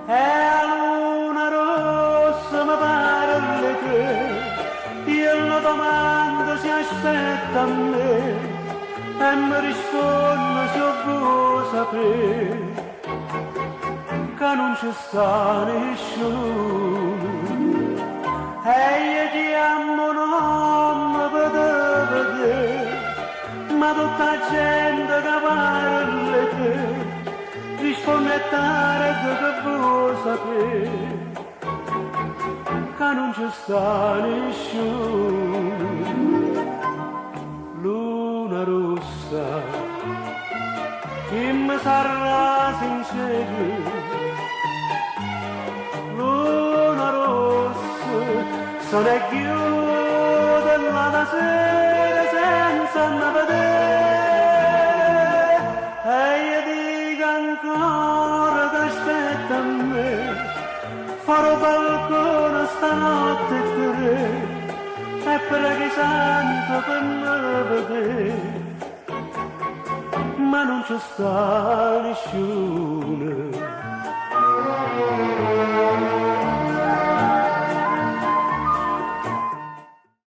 E la luna rossa mi pare le tre, io lo domando si aspetta a me e mi risponde se vuoi sapere che non ci sta nessuno. E io ti amo non mi poteva vedere, ma tutta la gente che parla te risponde tardi che vuoi sapere che non ci sta nessuno. Luna rossa che mi sarà sincero, luna rossa sono chiusa la sera senza me vedere e io dico ancora che aspetta a me, farò balcone stanotte e tre e preghi santo per me vedere, ma non ci sta nessuno.